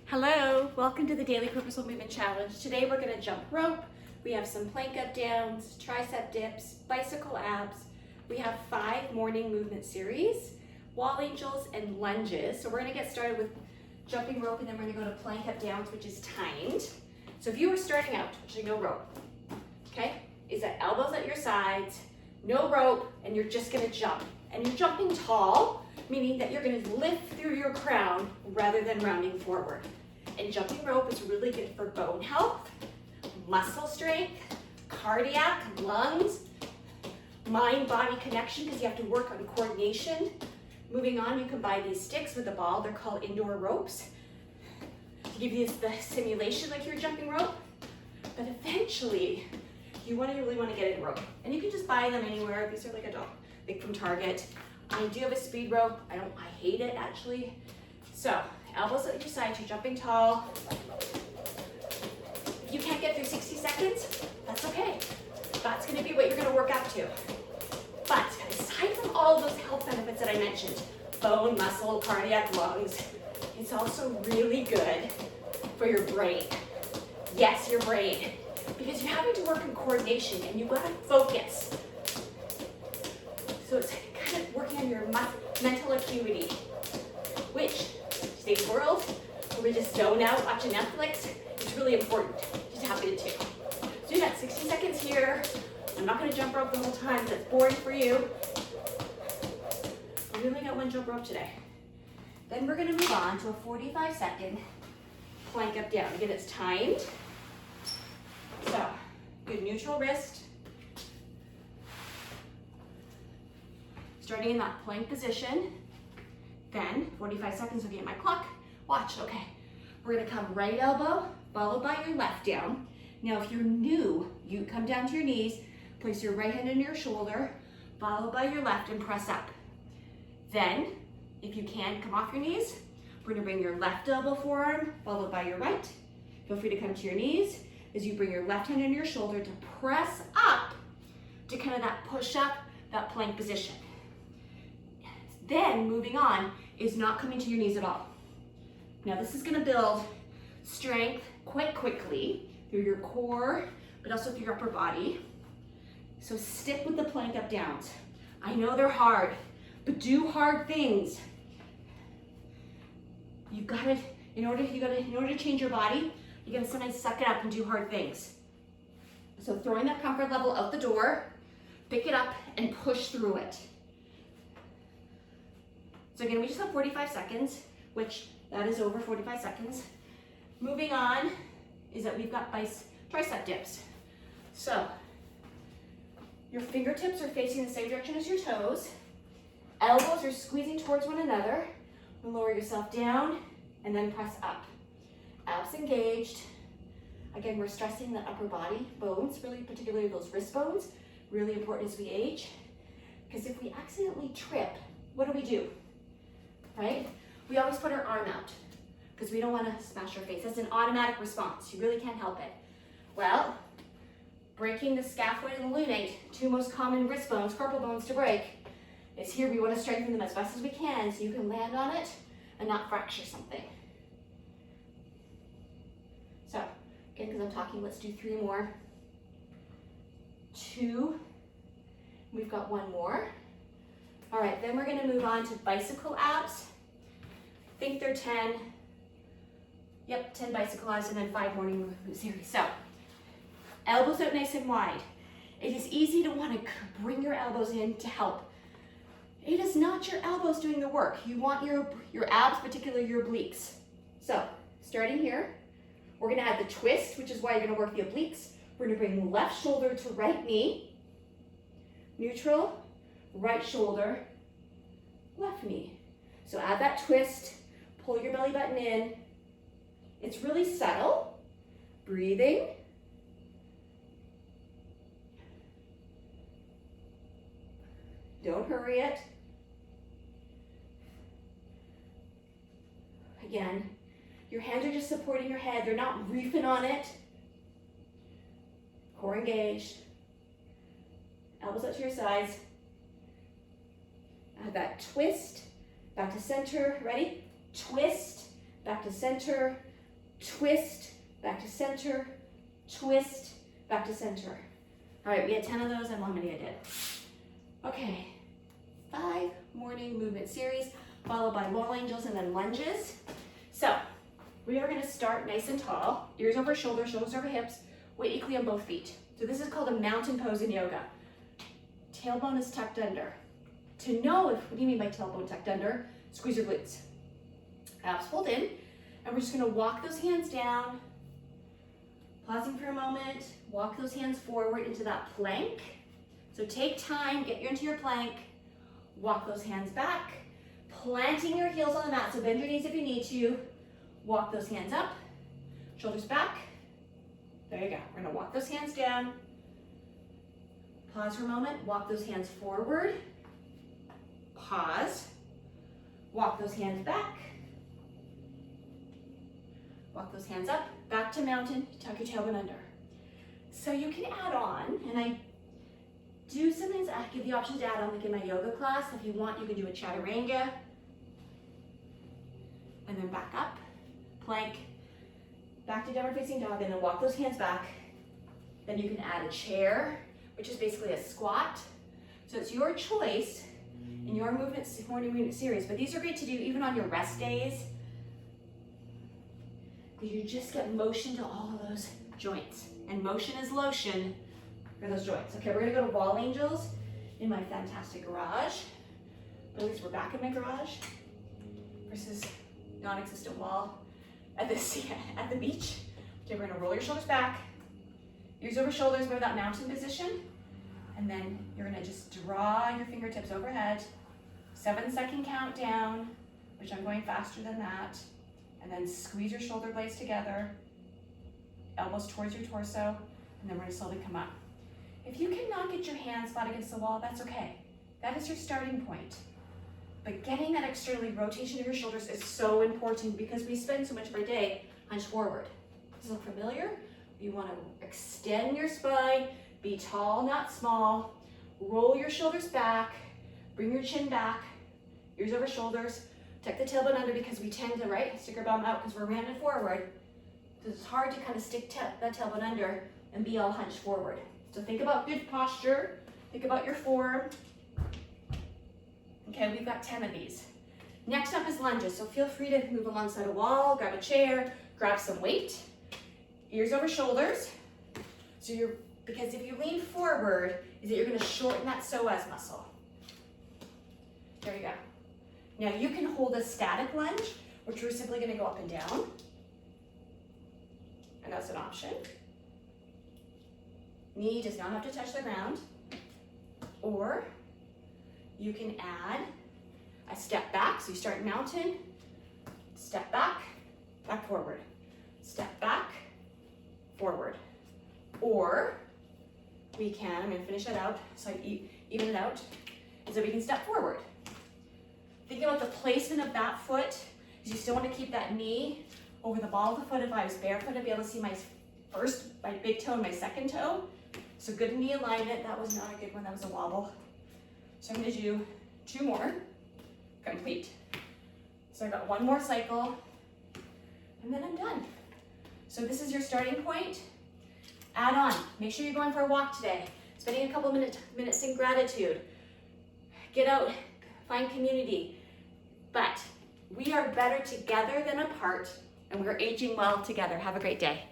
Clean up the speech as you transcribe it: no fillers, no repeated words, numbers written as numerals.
Hello, welcome to the Daily Purposeful Movement Challenge. Today we're going to jump rope. We have some plank up downs, tricep dips, bicycle abs. We have 5 morning movement series, wall angels, and lunges. So we're going to get started with jumping rope, and then we're going to go to plank up downs, which is timed. So if you were starting out, actually no rope, okay, is that elbows at your sides, no rope, and you're just going to jump. And you're jumping tall, meaning that you're going to lift through your crown rather than rounding forward. And jumping rope is really good for bone health, muscle strength, cardiac, lungs, mind-body connection, because you have to work on coordination. Moving on, you can buy these sticks with a ball. They're called indoor ropes to give you the simulation like you're jumping rope. But eventually, you really want to get in rope. And you can just buy them anywhere. These are like from Target. I do have a speed rope. I hate it actually. So, elbows at your sides, you're jumping tall. If you can't get through 60 seconds, that's okay. That's gonna be what you're gonna work up to. But aside from all those health benefits that I mentioned, bone, muscle, cardiac, lungs, it's also really good for your brain. Yes, your brain. Because you're having to work in coordination and you've got to focus. So it's kind of working on your mental acuity, which today's world, where we just zone out watching Netflix, it's really important to tap into. So you got 60 seconds here. I'm not going to jump rope the whole time. That's boring for you. We only got 1 jump rope today. Then we're going to move on to a 45-second plank up down. Again, it's timed. So, good neutral wrist. Starting in that plank position. Then, 45 seconds, looking at my clock. Watch, okay. We're gonna come right elbow, followed by your left down. Now, if you're new, you come down to your knees, place your right hand on your shoulder, followed by your left, and press up. Then, if you can, come off your knees. We're gonna bring your left elbow forearm, followed by your right. Feel free to come to your knees as you bring your left hand on your shoulder to press up to kind of that push up, that plank position. Then, moving on, is not coming to your knees at all. Now, this is gonna build strength quite quickly through your core, but also through your upper body. So stick with the plank up downs. I know they're hard, but do hard things. In order to change your body, you gotta sometimes suck it up and do hard things. So throwing that comfort level out the door, pick it up and push through it. So again, we just have 45 seconds, which that is over 45 seconds. Moving on is that we've got tricep dips. So your fingertips are facing the same direction as your toes. Elbows are squeezing towards one another. Lower yourself down and then press up. Abs engaged. Again, we're stressing the upper body bones, really particularly those wrist bones, really important as we age. Because if we accidentally trip, what do? Right? We always put our arm out because we don't want to smash our face. That's an automatic response. You really can't help it. Well, breaking the scaphoid and the lunate, 2 most common wrist bones, carpal bones to break, is here. We want to strengthen them as best as we can so you can land on it and not fracture something. So, again, because I'm talking, let's do 3 more. 2. We've got 1 more. All right, then we're gonna move on to bicycle abs. I think they're 10. Yep, 10 bicycle abs and then 5 morning movement series. So, elbows out nice and wide. It is easy to want to bring your elbows in to help. It is not your elbows doing the work. You want your abs, particularly your obliques. So, starting here, we're gonna add the twist, which is why you're gonna work the obliques. We're gonna bring left shoulder to right knee, neutral, right shoulder, left knee. So add that twist, pull your belly button in. It's really subtle. Breathing. Don't hurry it. Again, your hands are just supporting your head. They're not reefing on it. Core engaged. Elbows up to your sides. Add that twist, back to center, ready? Twist, back to center, twist, back to center, twist, back to center. All right, we had 10 of those and how many I did. Okay, 5 morning movement series, followed by wall angels and then lunges. So we are gonna start nice and tall, ears over shoulders, shoulders over hips, weight equally on both feet. So this is called a mountain pose in yoga. Tailbone is tucked under. To know what do you mean by tailbone tucked under? Squeeze your glutes. Abs pulled in, and we're just gonna walk those hands down, pausing for a moment, walk those hands forward into that plank. So take time, get into your plank, walk those hands back, planting your heels on the mat, so bend your knees if you need to, walk those hands up, shoulders back. There you go. We're gonna walk those hands down, pause for a moment, walk those hands forward, pause, walk those hands back, walk those hands up, back to mountain, tuck your tailbone under. So you can add on, and I do sometimes I give the option to add on, like in my yoga class. If you want, you can do a chaturanga, and then back up, plank, back to downward facing dog, and then walk those hands back. Then you can add a chair, which is basically a squat. So it's your choice in your morning movement series, but these are great to do even on your rest days, because you just get motion to all of those joints, and motion is lotion for those joints. Okay, we're gonna go to wall angels in my fantastic garage. At least we're back in my garage versus non-existent wall at the beach. Okay, we're gonna roll your shoulders back, ears over shoulders, remember that mountain position, and then you're gonna just draw your fingertips overhead, 7-second countdown, which I'm going faster than that, and then squeeze your shoulder blades together, elbows towards your torso, and then we're gonna slowly come up. If you cannot get your hands flat against the wall, that's okay. That is your starting point. But getting that externally rotation of your shoulders is so important, because we spend so much of our day hunched forward. Does this look familiar? You want to extend your spine, be tall, not small, roll your shoulders back, bring your chin back, ears over shoulders, tuck the tailbone under, because we tend to, stick our bum out because we're rounded forward. So it's hard to kind of stick that tailbone under and be all hunched forward. So think about good posture, think about your form. Okay, we've got 10 of these. Next up is lunges, so feel free to move alongside a wall, grab a chair, grab some weight, ears over shoulders. Because if you lean forward, you're gonna shorten that psoas muscle. There you go. Now you can hold a static lunge, which we're simply gonna go up and down. And that's an option. Knee does not have to touch the ground. Or you can add a step back. So you start mountain, step back, back forward, step back, forward. Or we can, I'm gonna finish that out, so I even it out, is that we can step forward. Think about the placement of that foot, because you still wanna keep that knee over the ball of the foot. If I was barefoot, I'd be able to see my big toe and my second toe. So good knee alignment. That was not a good one, that was a wobble. So I'm gonna do 2 more, complete. So I've got 1 more cycle, and then I'm done. So this is your starting point. Add on, make sure you're going for a walk today, spending a couple minutes in gratitude. Get out, find community. But we are better together than apart, and we're aging well together. Have a great day.